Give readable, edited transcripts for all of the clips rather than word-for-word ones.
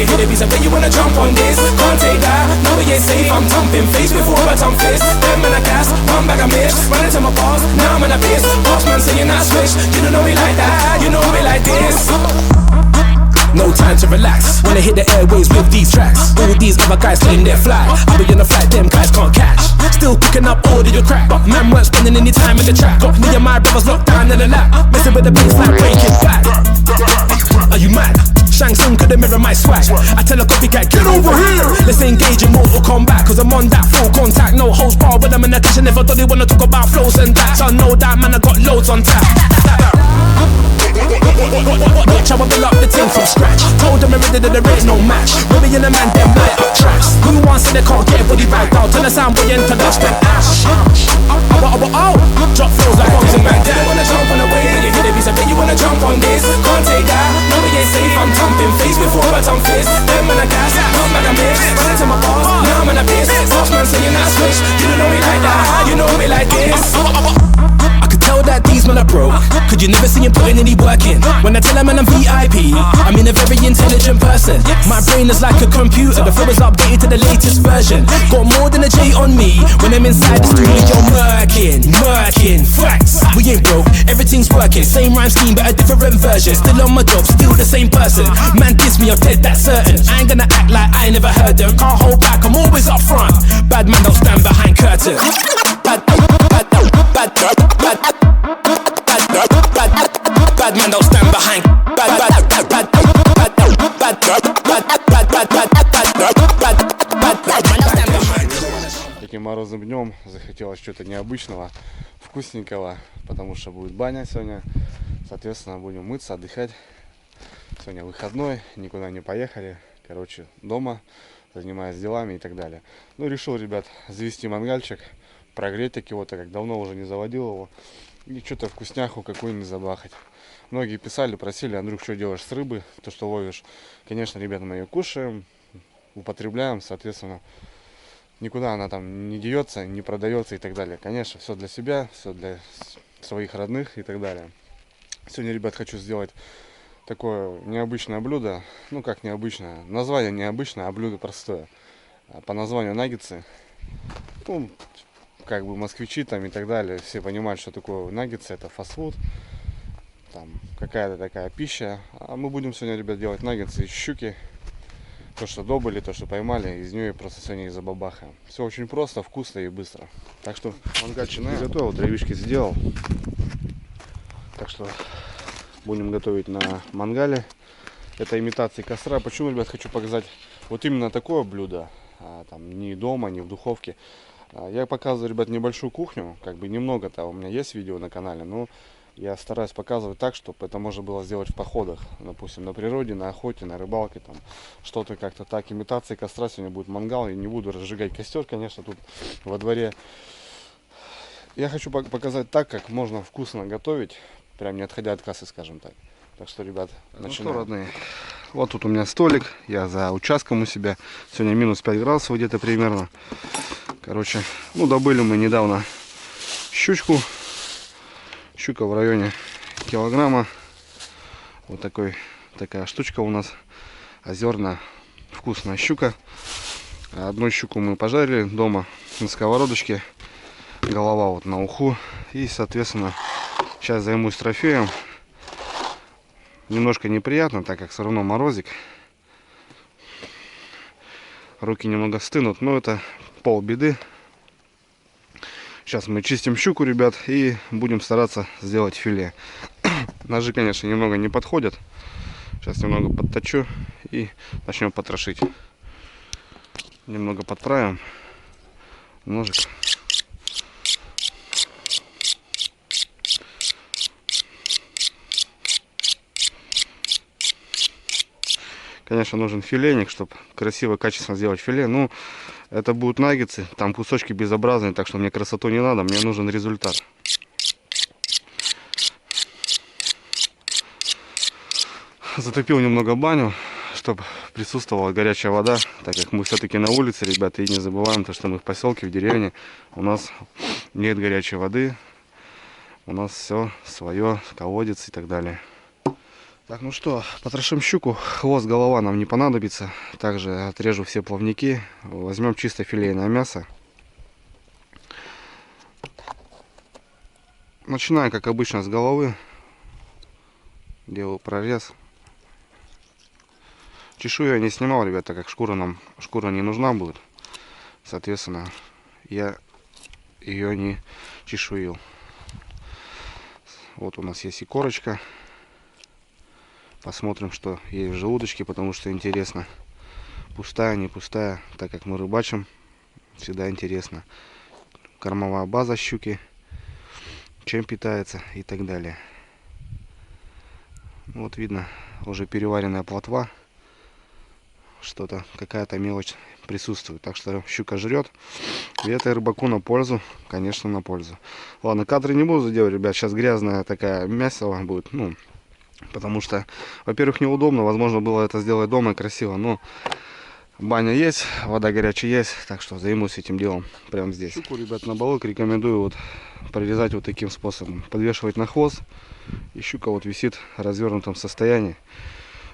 you hit the beats, I bet you wanna jump on this. Can't take that, no we ain't safe. I'm thumping face before I thump fist. Them man I gas, one bag of mix. Running to my balls, now I'm in a piss. Boss man saying I switch, you don't know me like that, you know me like this. No time to relax, wanna hit the airways with these tracks. All these other guys claim they're fly, I'll be on the flight, them guys can't catch. Still cooking up all of your crack, but man weren't spending any time in the trap. Got me and my brothers locked down in the lap, messing with the bass like breaking back. Are you mad? Shang Tsung couldn't mirror my swag. I tell a copycat, get over here. Let's engage in Mortal Kombat, cause I'm on that full contact. No holds bar when I'm in the cash, and never thought they wanna talk about flows and that. So I know that man, I got loads on tap. Watch how I build up the team from scratch. Told them already that there is no match. Ruby and the man, them light up tracks. Who wants it, they can't get a body back out. Tell the sound boy into dust and ash. Oh, drop flows like bombs and man. They wanna jump on the way, you hit the beats, I bet you wanna jump on this. Can't take that, no we ain't safe. I'm thumping face before I thump fist. Them man I gas, come back and mix. Running to my balls, now I'm in a piss. Boss man saying I switch, you don't know me like that, you know me like this. I could tell that these men are broke, could you never see him putting any work in? When I tell them I'm VIP, I mean a very intelligent person. My brain is like a computer, the flow is updated to the latest version. Got more than a J on me, when I'm inside the studio murking, facts. We ain't broke, everything's working. Same rhyme scheme but a different version. Still on my job, still the same person. Man diss me, I'm dead, that's certain. I ain't gonna act like I never heard them. Can't hold back, I'm always up front. Bad man don't stand behind curtains. Bad man don't stand behind. Таким морозным днем захотелось чего-то необычного, вкусненького, потому что будет баня сегодня. Соответственно, будем мыться, отдыхать. Сегодня выходной, никуда не поехали. Короче, дома, занимаясь делами и так далее. Ну, решил, ребят, завести мангальчик, прогреть таки вот, как давно уже не заводил его. И что-то вкусняху какую-нибудь забахать. Многие писали, просили: Андрюх, что делаешь с рыбы, то, что ловишь. Конечно, ребята, мы ее кушаем, употребляем, соответственно, никуда она там не деется, не продается и так далее. Конечно, все для себя, все для своих родных и так далее. Сегодня, ребят, хочу сделать такое необычное блюдо. Ну, как необычное, название необычное, а блюдо простое. По названию наггетсы. Ну, как бы москвичи там и так далее, все понимают, что такое наггетсы, это фастфуд, там какая-то такая пища. А мы будем сегодня, ребят, делать наггетсы из щуки. То, что добыли, то, что поймали, из нее просто сегодня их забабахаем. Все очень просто, вкусно и быстро. Так что мангальчик готовил, дровишки сделал. Так что будем готовить на мангале. Это имитация костра. Почему, ребят, хочу показать вот именно такое блюдо, там не дома, не в духовке. Я показываю, ребят, небольшую кухню, как бы немного-то у меня есть видео на канале, но я стараюсь показывать так, чтобы это можно было сделать в походах, допустим, на природе, на охоте, на рыбалке, там что-то как-то так. Имитация костра, сегодня будет мангал, я не буду разжигать костер, конечно, тут во дворе. Я хочу показать так, как можно вкусно готовить, прям не отходя от кассы, скажем так. Так что, ребят, начинаем. Ну что, родные, вот тут у меня столик, я за участком у себя, сегодня минус 5 градусов где-то примерно. Короче, ну добыли мы недавно щучку. Щука в районе килограмма. Вот такая штучка у нас. Озерная, вкусная щука. Одну щуку мы пожарили дома на сковородочке. Голова вот на уху. И, соответственно, сейчас займусь трофеем. Немножко неприятно, так как все равно морозик. Руки немного стынут, но это полбеды. Сейчас мы чистим щуку, ребят, и будем стараться сделать филе. Ножи, конечно, немного не подходят. Сейчас немного подточу и начнем потрошить. Немного подправим ножик. Конечно, нужен филейник, чтобы красиво, качественно сделать филе. Ну, это будут наггетсы, там кусочки безобразные, так что мне красоту не надо, мне нужен результат. Затопил немного баню, чтобы присутствовала горячая вода, так как мы все-таки на улице, ребята, и не забываем то, что мы в поселке, в деревне, у нас нет горячей воды, у нас все свое, колодец и так далее. Так, ну что, потрошим щуку. Хвост, голова нам не понадобится. Также отрежу все плавники. Возьмем чисто филейное мясо. Начинаем, как обычно, с головы. Делаю прорез. Чешую я не снимал, ребята, так как шкура не нужна будет. Соответственно, я ее не чешуил. Вот у нас есть и корочка. Посмотрим, что есть в желудочке, потому что интересно. Пустая, не пустая, так как мы рыбачим, всегда интересно. Кормовая база щуки, чем питается и так далее. Вот видно, уже переваренная плотва. Что-то, какая-то мелочь присутствует. Так что щука жрет. И это рыбаку на пользу, конечно, на пользу. Ладно, кадры не буду делать, ребят. Сейчас грязная такая мясо будет. Ну, потому что, во-первых, неудобно. Возможно, было это сделать дома красиво. Но баня есть, вода горячая есть. Так что займусь этим делом прямо здесь. Щуку, ребят, на балык рекомендую вот прорезать вот таким способом. Подвешивать на хвост. И щука вот висит в развернутом состоянии.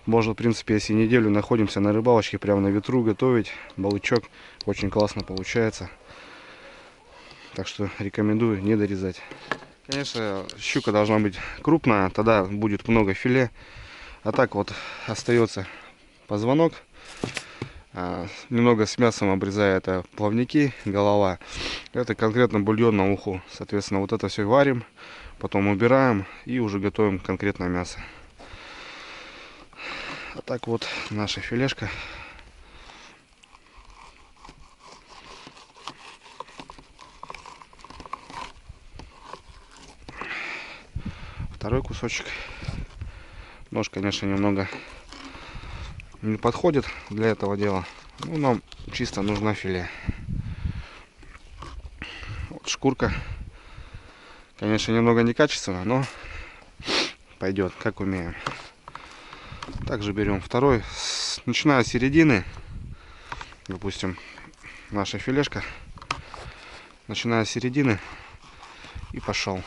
Можно, в принципе, если неделю находимся на рыбалочке, прямо на ветру готовить. Балычок очень классно получается. Так что рекомендую не дорезать. Конечно, щука должна быть крупная, тогда будет много филе. А так вот остается позвонок. Немного с мясом обрезаю это плавники, голова. Это конкретно бульон на уху. Соответственно, вот это все варим, потом убираем и уже готовим конкретно мясо. А так вот наша филешка. Второй кусочек. Нож, конечно, немного не подходит для этого дела. Ну, нам чисто нужна филе. Вот шкурка. Конечно, немного некачественная, но пойдет, как умеем. Также берем второй. Начиная с середины. Допустим, наша филешка. Начиная с середины. И пошел.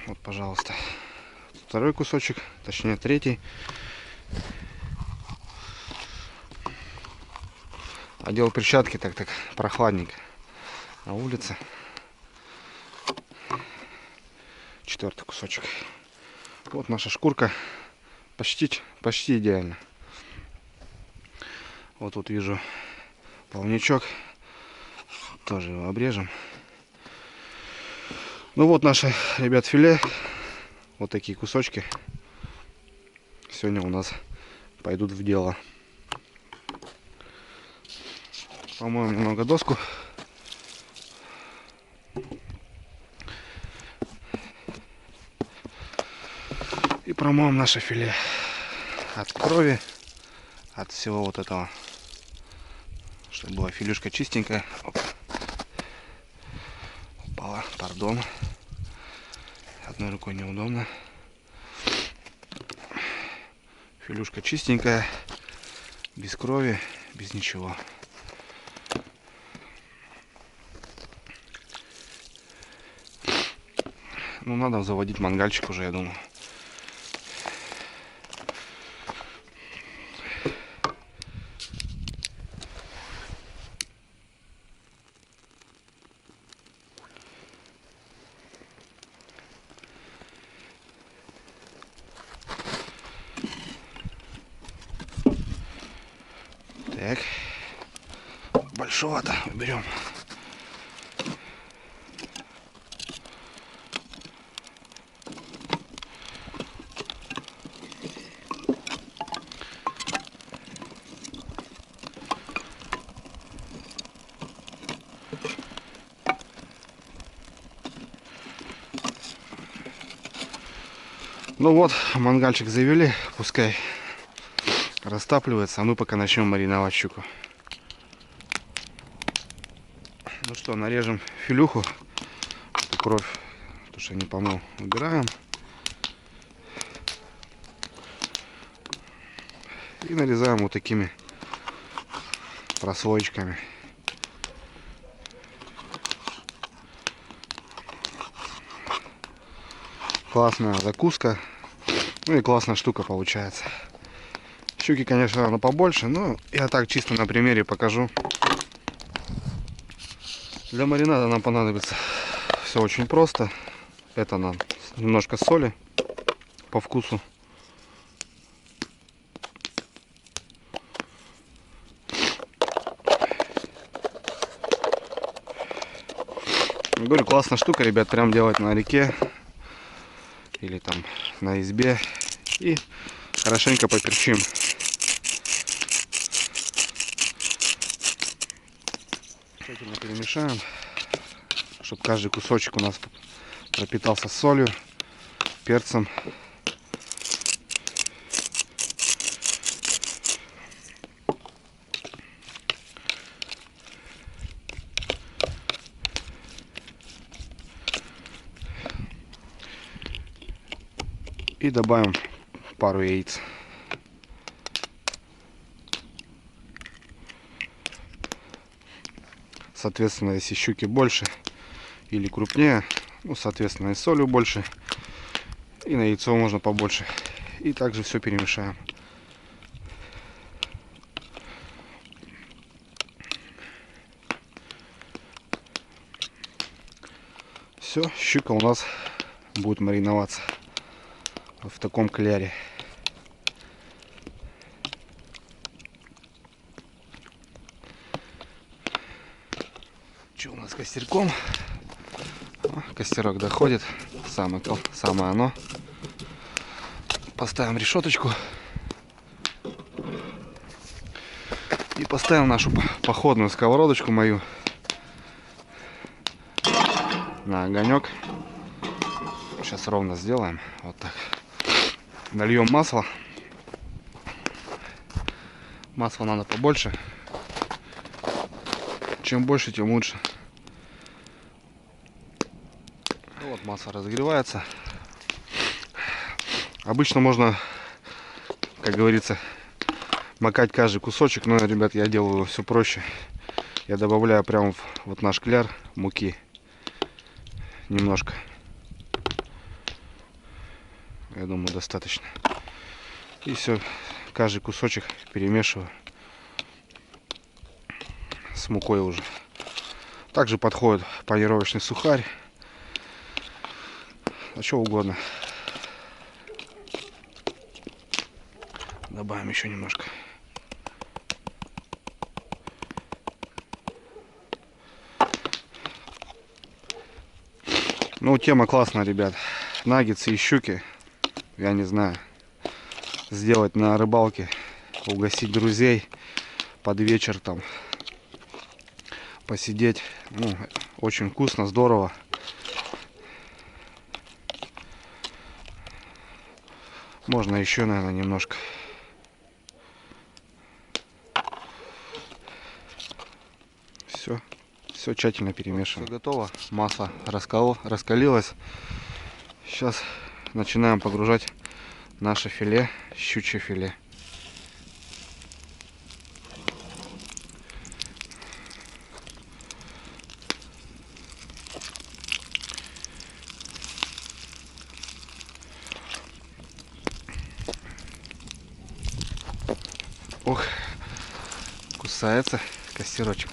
Вот, пожалуйста. Второй кусочек, точнее третий. Одел перчатки, так прохладненько на улице. Четвертый кусочек. Вот наша шкурка. Почти идеально. Вот тут вижу плавничок. Тоже его обрежем. Ну вот наше, ребят, филе. Вот такие кусочки. Сегодня у нас пойдут в дело. Помоем немного доску. И промоем наше филе от крови, от всего вот этого, чтобы была филюшка чистенькая. Оп. Упала, пардон. Одной рукой неудобно. Филюшка чистенькая, без крови, без ничего. Ну, надо заводить мангальчик уже, я думаю. Так, большого-то уберем. Ну вот, мангальчик завели, пускай растапливается, а мы пока начнем мариновать щуку. Ну что, нарежем филюху, эту кровь, то что не помыл, убираем. И нарезаем вот такими прослоечками. Классная закуска. Ну и классная штука получается. Щуки, конечно, наверное, побольше, но я так чисто на примере покажу. Для маринада нам понадобится все очень просто. Это нам немножко соли по вкусу. Говорю, классная штука, ребят, прям делать на реке или там на избе. И хорошенько поперчим. Тщательно перемешаем, чтобы каждый кусочек у нас пропитался солью, перцем. И добавим пару яиц. Соответственно, если щуки больше или крупнее, ну, соответственно, и солью больше, и на яйцо можно побольше. И также все перемешаем. Все, щука у нас будет мариноваться в таком кляре. Что у нас с костерком? О, костерок доходит. Самое оно. Поставим решеточку. И поставим нашу походную сковородочку мою на огонек. Сейчас ровно сделаем. Вот так. Нальем масло. Масла надо побольше. Чем больше, тем лучше. Вот масло разогревается. Обычно можно, как говорится, макать каждый кусочек, но, ребят, я делаю все проще. Я добавляю прямо в вот наш кляр муки немножко. Я думаю, достаточно. И все, каждый кусочек перемешиваю с мукой уже. Также подходит панировочный сухарь, а что угодно. Добавим еще немножко. Ну, тема классная, ребят. Наггетсы и щуки. Я не знаю. Сделать на рыбалке, угостить друзей под вечер там. Посидеть. Ну, очень вкусно, здорово. Можно еще, наверное, немножко. Все тщательно перемешиваем. Все готово. Масло раскалилось. Сейчас начинаем погружать наше филе, щучье филе. Ох, кусается костерочек.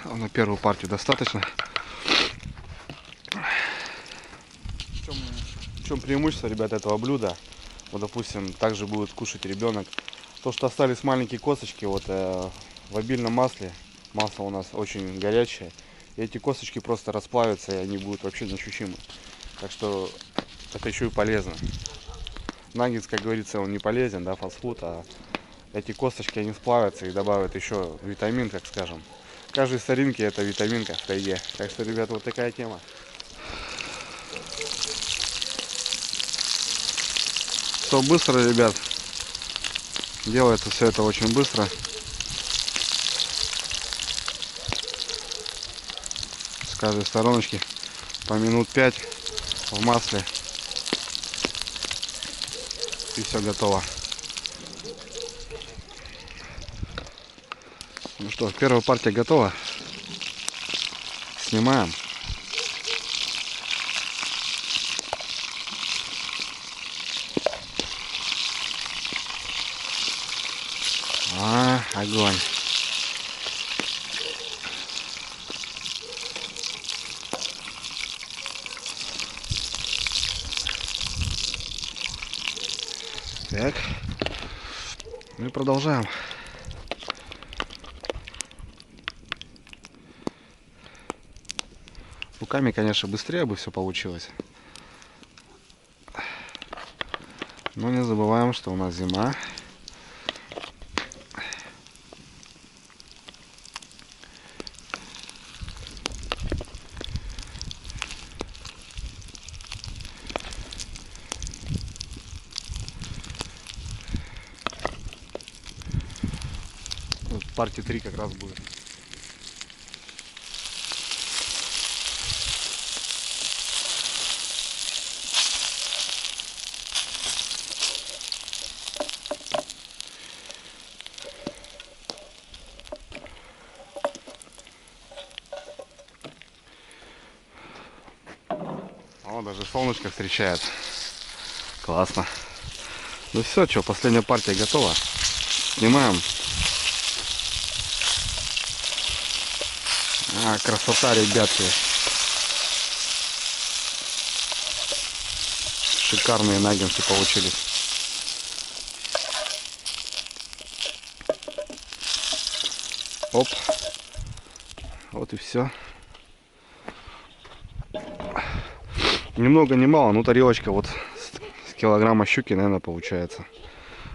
На первую партию достаточно. В чем преимущество, ребят, этого блюда? Вот, допустим, также будет кушать ребенок. То, что остались маленькие косточки, вот в обильном масле. Масло у нас очень горячее. И эти косточки просто расплавятся, и они будут вообще неощутимы. Так что это еще и полезно. Наггетс, как говорится, он не полезен, да, фастфуд, а эти косточки, они сплавятся и добавят еще витамин, так скажем. Каждой соринке это витаминка в тайге. Так что, ребята, вот такая тема. Все быстро, ребят. Делается все это очень быстро. каждой стороночке по минут 5 в масле. И все готово. Ну что, первая партия готова. Снимаем. Огонь. Так. Ну и продолжаем. Руками, конечно, быстрее бы все получилось. Но не забываем, что у нас зима. Вот партия 3 как раз будет. О, даже солнышко встречает. Классно. Ну все, что, последняя партия готова. Снимаем. Красота, ребятки. Шикарные наггинсы получились. Оп. Вот и все. Ни много ни мало, но тарелочка вот с килограмма щуки, наверное, получается.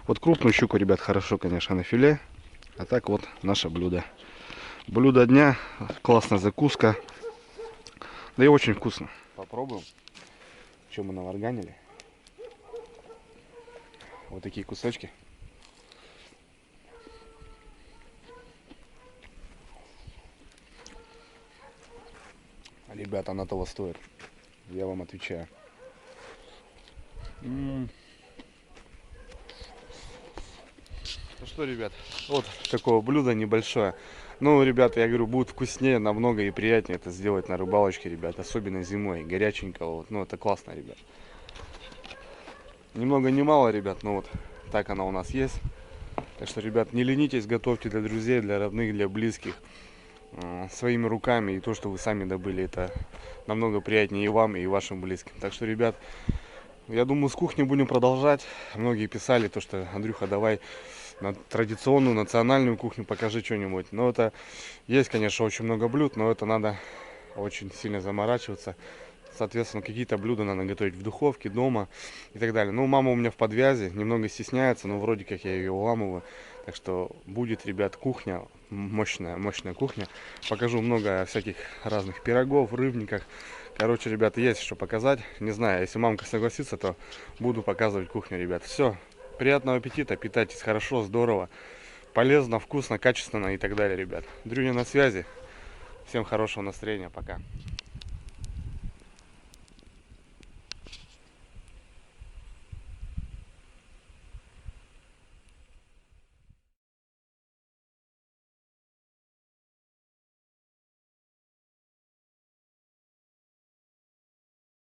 Вот крупную щуку, ребят, хорошо, конечно, на филе. А так вот наше блюдо. Блюдо дня, классная закуска. Да и очень вкусно. Попробуем. Что мы наварганили? Вот такие кусочки. Ребята, она того стоит. Я вам отвечаю. Ну что, ребят, вот такое блюдо небольшое. Ну, ребята, я говорю, будет вкуснее намного и приятнее это сделать на рыбалочке, ребят. Особенно зимой, горяченького. Вот. Ну, это классно, ребят. Ни много ни мало, ребят, но вот так она у нас есть. Так что, ребят, не ленитесь, готовьте для друзей, для родных, для близких. Своими руками. И то, что вы сами добыли, это намного приятнее и вам, и вашим близким. Так что, ребят, я думаю, с кухни будем продолжать. Многие писали то, что Андрюха, давай на традиционную, национальную кухню покажи что-нибудь. Но это есть, конечно, очень много блюд, но это надо очень сильно заморачиваться. Соответственно, какие-то блюда надо готовить в духовке, дома и так далее. Ну, мама у меня в подвязи, немного стесняется, но вроде как я ее уламываю. Так что будет, ребят, кухня, мощная кухня. Покажу много всяких разных пирогов, рыбников. Короче, ребята, есть что показать. Не знаю, если мамка согласится, то буду показывать кухню, ребят. Все, приятного аппетита, питайтесь хорошо, здорово, полезно, вкусно, качественно и так далее, ребят. Дрюня на связи. Всем хорошего настроения, пока.